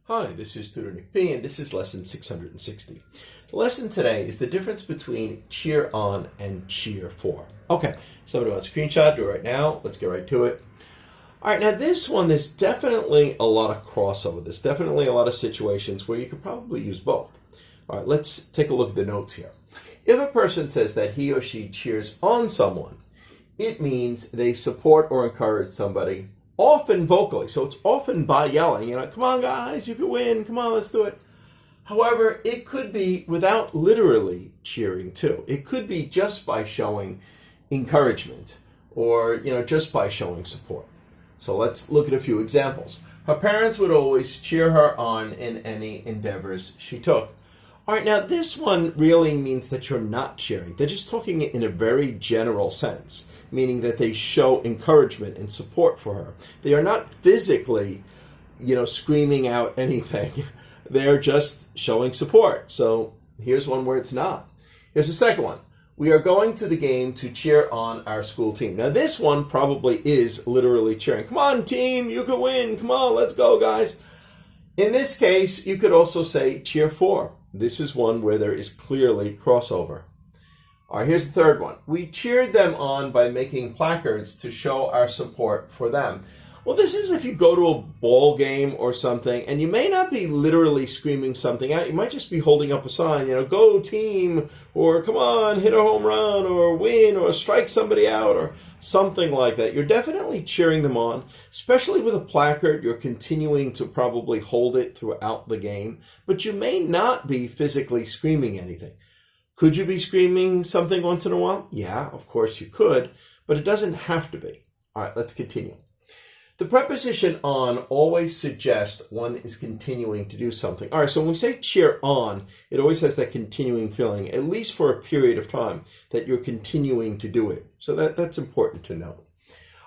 Hi, this is Tutor Nick P, and this is lesson 660. The lesson today is the difference between cheer on and cheer for. Okay, somebody wants a screenshot, do it right now. Let's get right to it. All right, now this one, there's definitely a lot of crossover. There's definitely a lot of situations where you could probably use both. All right, let's take a look at the notes here. If a person says that he or she cheers on someone, it means they support or encourage somebody, often vocally. So it's often by yelling, come on guys, you can win, come on, let's do it. However, it could be without literally cheering too. It could be just by showing encouragement or, just by showing support. So let's look at a few examples. Her parents would always cheer her on in any endeavors she took. All right, now this one really means that you're not cheering. They're just talking in a very general sense, meaning that they show encouragement and support for her. They are not physically, screaming out anything. They're just showing support. So here's one where it's not. Here's the second one. We are going to the game to cheer on our school team. Now this one probably is literally cheering. Come on, team, you can win. Come on, let's go, guys. In this case, you could also say cheer for. This is one where there is clearly crossover. All right, here's the third one. We cheered them on by making placards to show our support for them. Well, this is if you go to a ball game or something, and you may not be literally screaming something out. You might just be holding up a sign, go team, or come on, hit a home run, or win, or strike somebody out, or something like that. You're definitely cheering them on, especially with a placard. You're continuing to probably hold it throughout the game, but you may not be physically screaming anything. Could you be screaming something once in a while? Yeah, of course you could, but it doesn't have to be. All right, let's continue. The preposition on always suggests one is continuing to do something. All right, so when we say cheer on, it always has that continuing feeling, at least for a period of time, that you're continuing to do it. So that's important to know.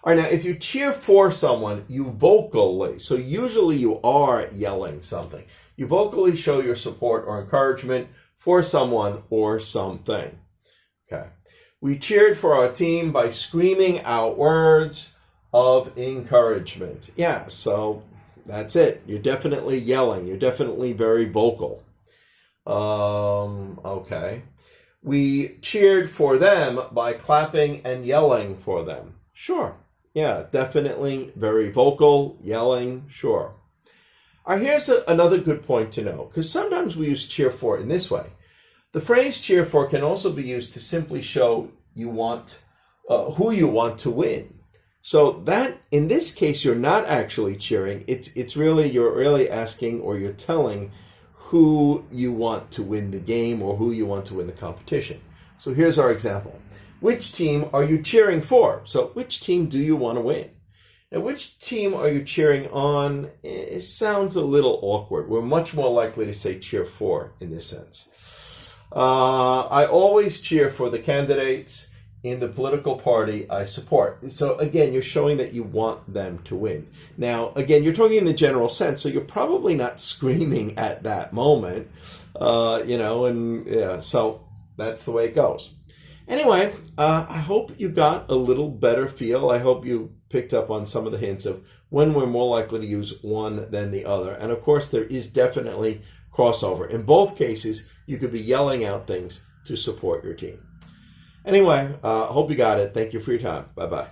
All right, now if you cheer for someone, you vocally, so usually you are yelling something. You vocally show your support or encouragement for someone or something. Okay. We cheered for our team by screaming out words of encouragement. Yeah, so that's it. You're definitely yelling. You're definitely very vocal. Okay. We cheered for them by clapping and yelling for them. Sure. Yeah, definitely very vocal, yelling, sure. All right, here's another good point to know, because sometimes we use cheer for in this way. The phrase cheer for can also be used to simply show you want who you want to win. So that, in this case, you're not actually cheering. You're really asking, or you're telling who you want to win the game or who you want to win the competition. So here's our example. Which team are you cheering for? So which team do you want to win? Now, which team are you cheering on? It sounds a little awkward. We're much more likely to say cheer for in this sense. I always cheer for the candidates in the political party I support. So again, you're showing that you want them to win. Now, again, you're talking in the general sense, so you're probably not screaming at that moment, so that's the way it goes. Anyway, I hope you got a little better feel. I hope you picked up on some of the hints of when we're more likely to use one than the other. And of course, there is definitely crossover. In both cases, you could be yelling out things to support your team. Anyway, hope you got it. Thank you for your time. Bye-bye.